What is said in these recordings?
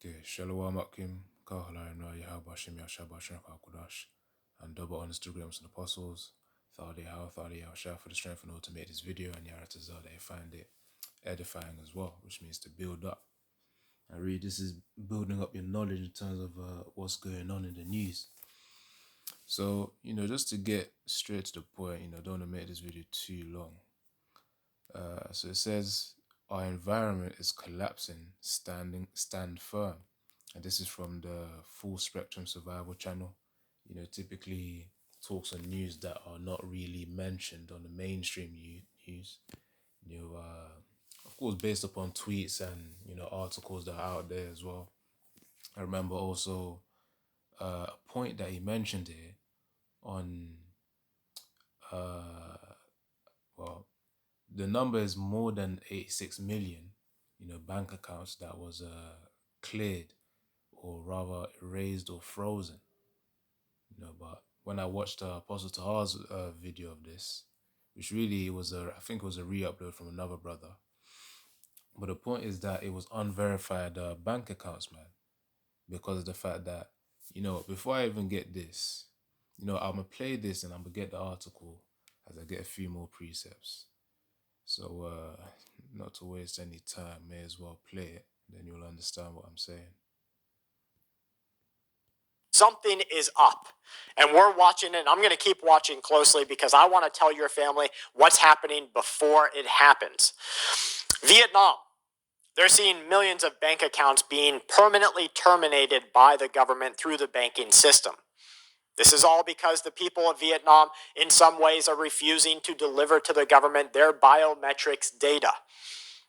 Okay, Shalom Akim, Kahala Noah Yahaba Shem Yashaba Shem Kudash, and double on Instagrams and apostles. Thought they how share for the strength and all to make this video, and Yaratazar they find it edifying as well, which means to build up. And really, this is building up your knowledge in terms of what's going on in the news. So, just to get straight to the point, don't want to make this video too long. So it says, our environment is collapsing, stand firm. And this is from the Full Spectrum Survival channel. Typically talks on news that are not really mentioned on the mainstream news. Of course, based upon tweets and, articles that are out there as well. I remember also a point that he mentioned here on, well, the number is more than 86 million, bank accounts that was cleared or rather erased or frozen. But when I watched Apostle Tahar's video of this, which really I think it was a re-upload from another brother. But the point is that it was unverified bank accounts, man, because of the fact that, before I even get this, I'm going to play this and I'm going to get the article as I get a few more precepts. So, not to waste any time, may as well play it, then you'll understand what I'm saying. Something is up, and we're watching it, and I'm going to keep watching closely because I want to tell your family what's happening before it happens. Vietnam, they're seeing millions of bank accounts being permanently terminated by the government through the banking system. This is all because the people of Vietnam, in some ways, are refusing to deliver to the government their biometrics data.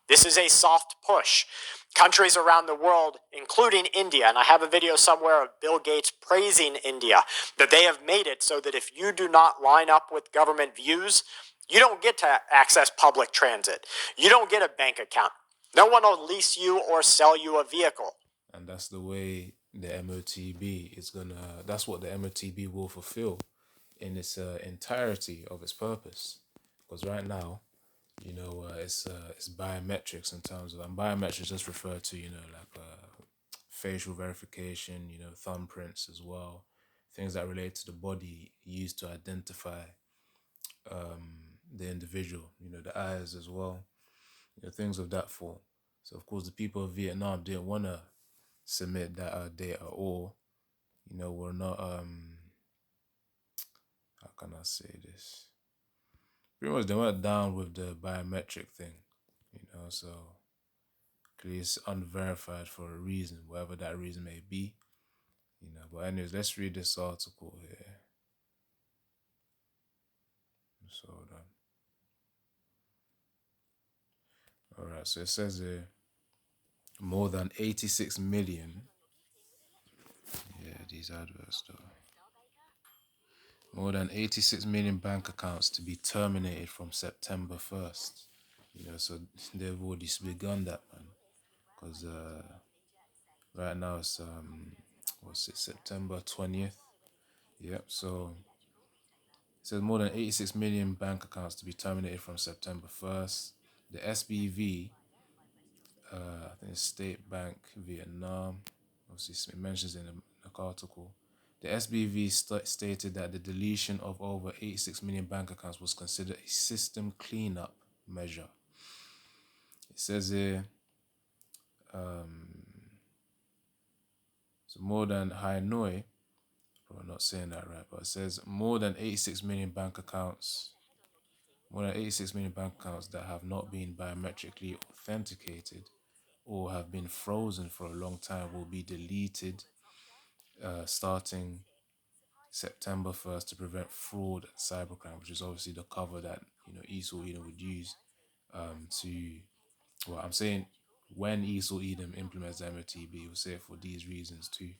This is a soft push. Countries around the world, including India, and I have a video somewhere of Bill Gates praising India, that they have made it so that if you do not line up with government views, you don't get to access public transit. You don't get a bank account. No one will lease you or sell you a vehicle. And that's the way the MOTB is that's what the MOTB will fulfill in its entirety of its purpose. Because right now, it's biometrics in terms of, and biometrics just refer to, facial verification, thumbprints as well, things that relate to the body used to identify the individual, the eyes as well, things of that form. So of course the people of Vietnam didn't want to submit that data, or were not how can I say this? Pretty much they weren't down with the biometric thing, so clearly it's unverified for a reason, whatever that reason may be. But anyways, let's read this article here. So hold on. All right, so it says here, more than 86 million. Yeah, these adverts though. More than 86 million bank accounts to be terminated from September 1st. So they've already begun that, man. Because right now it's what's it, September 20th. Yep. So it says more than 86 million bank accounts to be terminated from September 1st. The SBV, I think it's State Bank Vietnam, obviously it mentions in the article. The SBV stated that the deletion of over 86 million bank accounts was considered a system cleanup measure. It says here, so more than Hanoi, probably not saying that right, but it says more than 86 million bank accounts, that have not been biometrically authenticated or have been frozen for a long time will be deleted starting September 1st to prevent fraud and cybercrime, which is obviously the cover that Esau Edom would use well, I'm saying when Esau Edom implements the MOTB, will say it for these reasons too.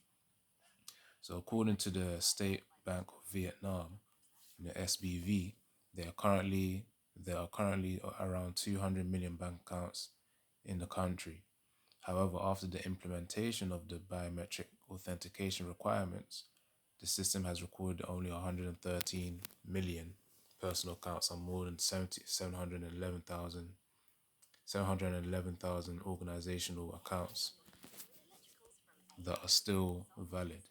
So according to the State Bank of Vietnam, SBV, there are currently around 200 million bank accounts in the country. However, after the implementation of the biometric authentication requirements, the system has recorded only 113 million personal accounts and more than 711,000 organizational accounts. that are still valid.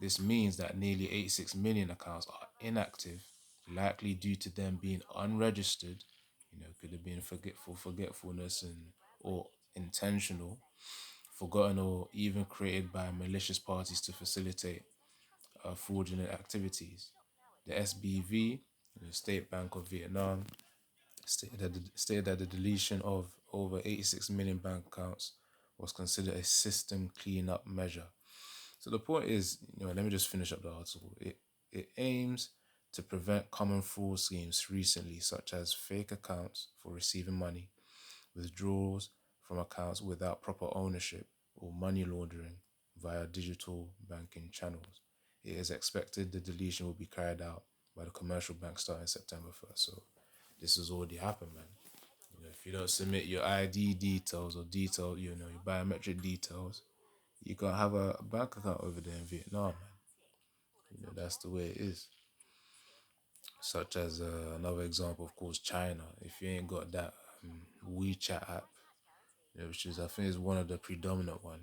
This means that nearly 86 million accounts are inactive, likely due to them being unregistered. Could have been forgetfulness, or intentional, forgotten, or even created by malicious parties to facilitate fraudulent activities. The SBV, the State Bank of Vietnam, stated that the deletion of over 86 million bank accounts was considered a system cleanup measure. So the point is, let me just finish up the article. It aims to prevent common fraud schemes recently, such as fake accounts for receiving money, withdrawals from accounts without proper ownership, or money laundering via digital banking channels. It is expected the deletion will be carried out by the commercial bank starting September 1st. So this has already happened, man. If you don't submit your ID details or your biometric details, you can't have a bank account over there in Vietnam, man. That's the way it is. Such as another example, of course, China. If you ain't got that WeChat app, which is, I think, is one of the predominant one.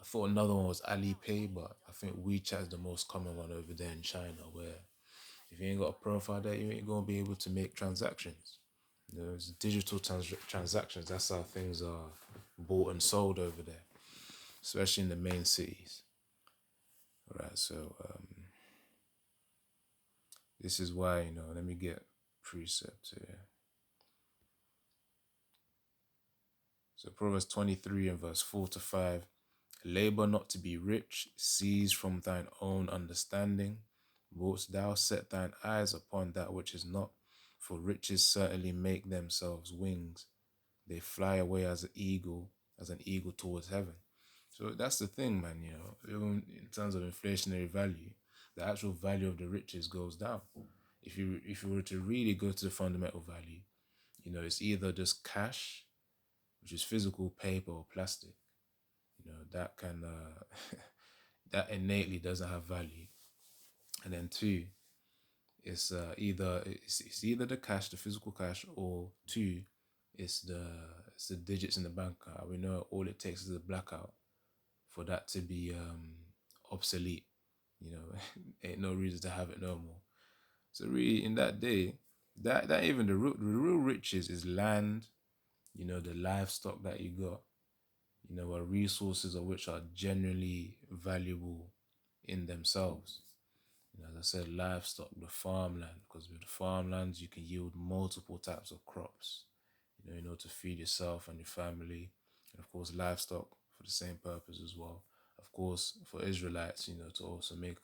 I thought another one was Alipay, but I think WeChat is the most common one over there in China, where if you ain't got a profile there, you ain't gonna be able to make transactions. It's digital transactions. That's how things are bought and sold over there, especially in the main cities. All right, so this is why, let me get precept here. So Proverbs 23 and verse 4 to 5. Labor not to be rich, cease from thine own understanding. Wouldst thou set thine eyes upon that which is not? For riches certainly make themselves wings. They fly away as an eagle towards heaven. So that's the thing, man, even in terms of inflationary value, the actual value of the riches goes down. If you were to really go to the fundamental value, it's either just cash, which is physical paper or plastic. That can that innately doesn't have value. And then two, it's either the cash, the physical cash, or two, it's the digits in the bank account. We know all it takes is a blackout for that to be obsolete. Ain't no reason to have it no more. So really, in that day, that even the real riches is land, the livestock that you got, are resources of which are generally valuable in themselves. As I said, livestock, the farmland, because with the farmlands you can yield multiple types of crops, to feed yourself and your family, and of course livestock for the same purpose as well. Of course, for Israelites, to also make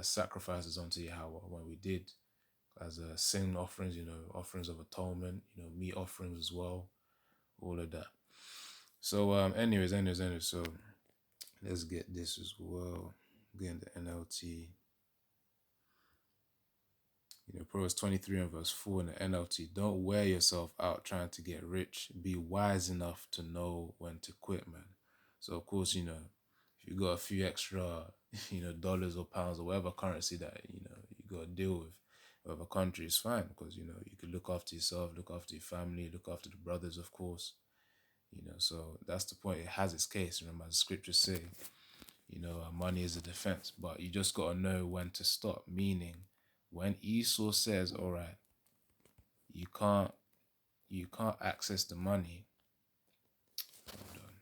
sacrifices unto Yahweh when we did, as sin offerings, offerings of atonement, meat offerings as well, all of that. So, anyways, so let's get this as well. Again, the NLT. Proverbs 23 and verse 4 in the NLT. Don't wear yourself out trying to get rich. Be wise enough to know when to quit, man. So, of course, if you got a few extra, dollars or pounds or whatever currency that, you got to deal with whatever country, is fine, because, you could look after yourself, look after your family, look after the brothers, of course. So that's the point. It has its case. Remember, the scriptures say, money is a defense, but you just got to know when to stop. Meaning, when Esau says, all right, you can't access the money. Hold on.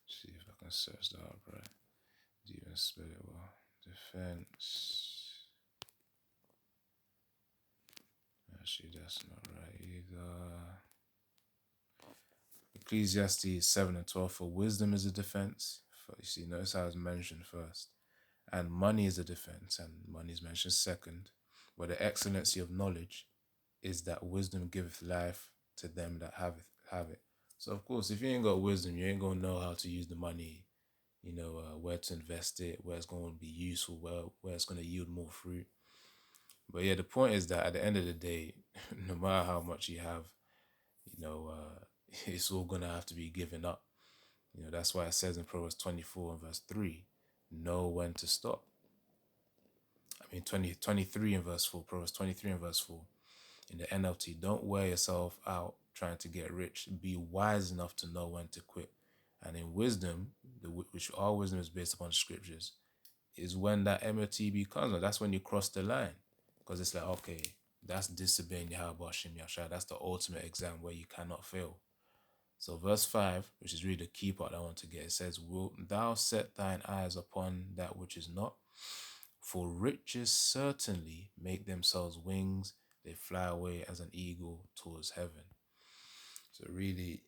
See if I can search that up, right? Do you even spell it well? Defense. Actually, that's not right either. Ecclesiastes 7 and 12. For wisdom is a defense. Notice how it's mentioned first. And money is a defense, and money is mentioned second. But the excellency of knowledge is that wisdom giveth life to them that have it. So of course, if you ain't got wisdom, you ain't gonna know how to use the money, where to invest it, where it's gonna be useful, where it's gonna yield more fruit. But yeah, the point is that at the end of the day, no matter how much you have, it's all gonna have to be given up. That's why it says in Proverbs 24 and verse 3, know when to stop. 23 and verse 4, Proverbs 23 and verse 4 in the NLT. Don't wear yourself out trying to get rich, be wise enough to know when to quit. And in wisdom, which all wisdom is based upon scriptures, is when that MOTB comes. That's when you cross the line. Because it's like, okay, that's disobeying Yahweh Hashem Yahshua. That's the ultimate exam where you cannot fail. So verse 5, which is really the key part I want to get, it says, "Wilt thou set thine eyes upon that which is not? For riches certainly make themselves wings, they fly away as an eagle towards heaven." So really,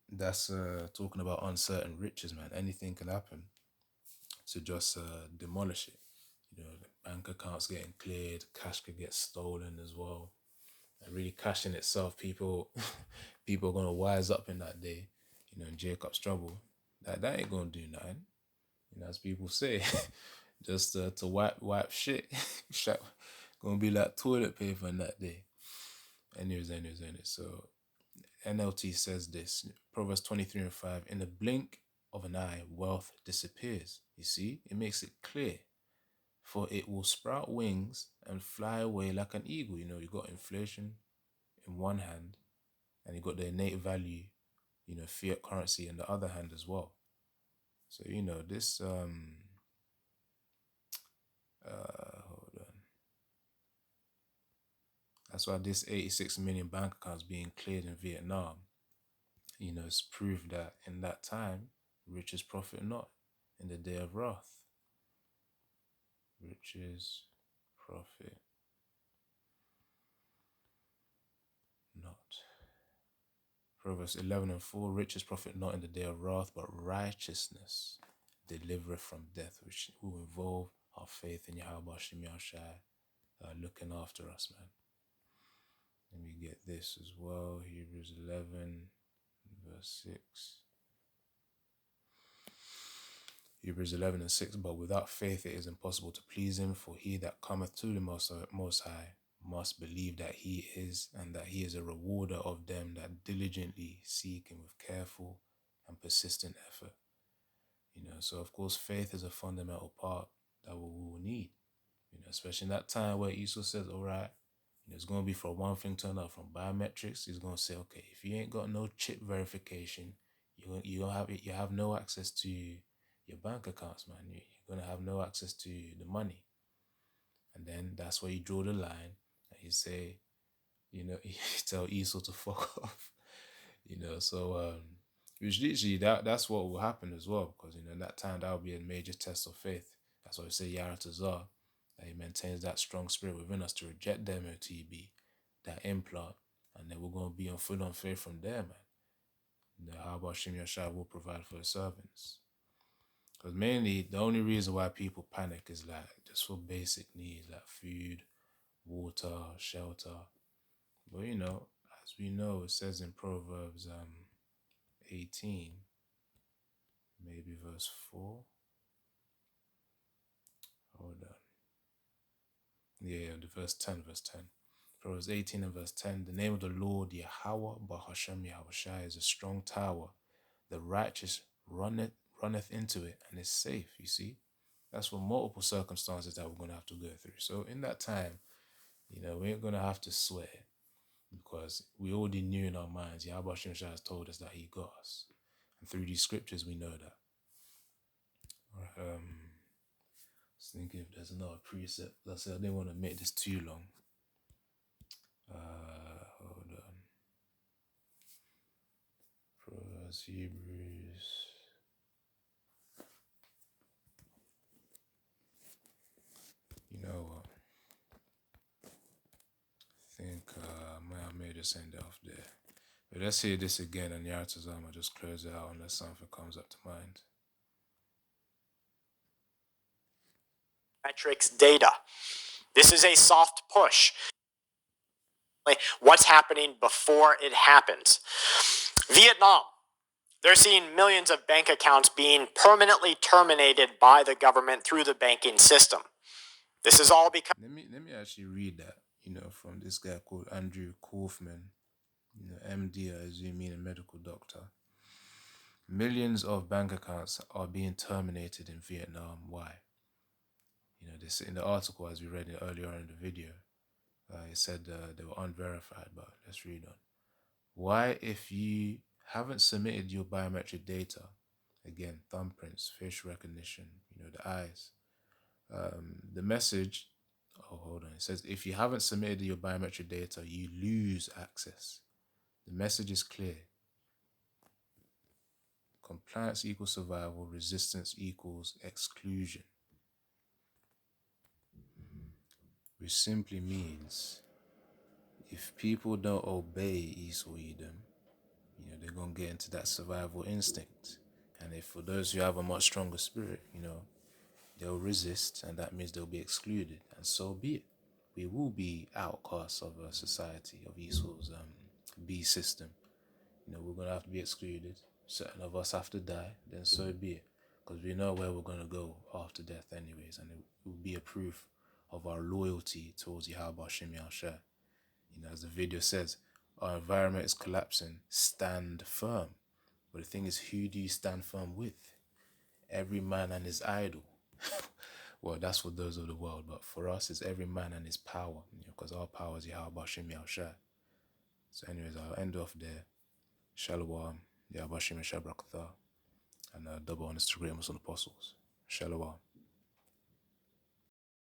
that's talking about uncertain riches, man. Anything can happen to just demolish it. You know, the bank accounts getting cleared, cash could get stolen as well. And really, cash in itself, people, people are gonna wise up in that day. You know, in Jacob's trouble, that ain't gonna do nothing. You know, as people say, just to wipe shit, gonna be like toilet paper in that day. Anyways. So NLT says this, Proverbs 23:5, "In the blink of an eye, wealth disappears." You see, it makes it clear. "For it will sprout wings and fly away like an eagle." You know, you got inflation in one hand, and you got the innate value, you know, fiat currency in the other hand as well. So, you know, this, hold on. That's why this 86 million bank accounts being cleared in Vietnam, you know, it's proof that in that time, riches profit not in the day of wrath. Riches profit not. Proverbs 11:4, "Riches profit not in the day of wrath, but righteousness delivereth from death," which will involve our faith in Yahweh Hashem Yahshai, looking after us, man. Let me get this as well. Hebrews 11, verse 6. Hebrews 11:6, "But without faith it is impossible to please him, for he that cometh to the Most High must believe that he is, and that he is a rewarder of them that diligently seek him with careful and persistent effort." You know, so of course faith is a fundamental part that we will need. You know, especially in that time where Esau says, "All right, you know, it's going to be from one thing to another, from biometrics." He's going to say, "Okay, if you ain't got no chip verification, you have no access to your bank accounts, man. You're going to have no access to the money." And then that's where you draw the line, and you say, you know, you tell Esau to fuck off. You know, so which literally that's what will happen as well, because you know in that time that will be a major test of faith. That's why we say Yaratazar, that he maintains that strong spirit within us to reject the MOTB, that implant, and then we're going to be on full on faith from there, man. You know, how about Shem Yashai will provide for his servants? Because mainly the only reason why people panic is like just for basic needs like food, water, shelter. But you know, as we know, it says in Proverbs 18, maybe verse 4. Hold on. Yeah, the verse 10, verse 10. Proverbs 18 and verse 10. "The name of the Lord, Yahweh Bahashem Yahushai, is a strong tower. The righteous runneth into it and is safe." You see? That's for multiple circumstances that we're going to have to go through. So in that time, you know, we ain't going to have to swear, because we already knew in our minds, Yahweh Hashem has told us that he got us. And through these scriptures, we know that. All right, just thinking if there's another precept. Like I said, I didn't want to make this too long. Hold on. Proverbs, Hebrews. You know what? I think I may just end it off there. But let's hear this again, and Yaratazam, I'll just close it out unless something comes up to mind. Metrics data. This is a soft push. What's happening before it happens? Vietnam. They're seeing millions of bank accounts being permanently terminated by the government through the banking system. This is all because... Let me actually read that, you know, from this guy called Andrew Kaufman, you know, MD, as you mean a medical doctor. "Millions of bank accounts are being terminated in Vietnam. Why?" You know, this in the article, as we read it earlier in the video, it said they were unverified, but let's read on. Why, if you haven't submitted your biometric data, again, thumbprints, facial recognition, the eyes, the message, oh, hold on, it says, if you haven't submitted your biometric data, you lose access. The message is clear. Compliance equals survival, resistance equals exclusion. Which simply means if people don't obey Esau Edom, they're going to get into that survival instinct. And if for those who have a much stronger spirit, they'll resist, and that means they'll be excluded, and so be it. We will be outcasts of a society of Esau's B system. We're going to have to be excluded. Certain of us have to die, then so be it. Because we know where we're going to go after death anyways, and it will be a proof of our loyalty towards Yahweh Shem Yahshua. As the video says, our environment is collapsing, stand firm. But the thing is, who do you stand firm with? Every man and his idol. Well, that's for those of the world, but for us, it's every man and his power, because our power is Yahweh Shem Yahshua. So anyways, I'll end off there. Shalom, Yahweh Shem Yahshua Brakatha, and double on Instagram as on apostles. Shalom.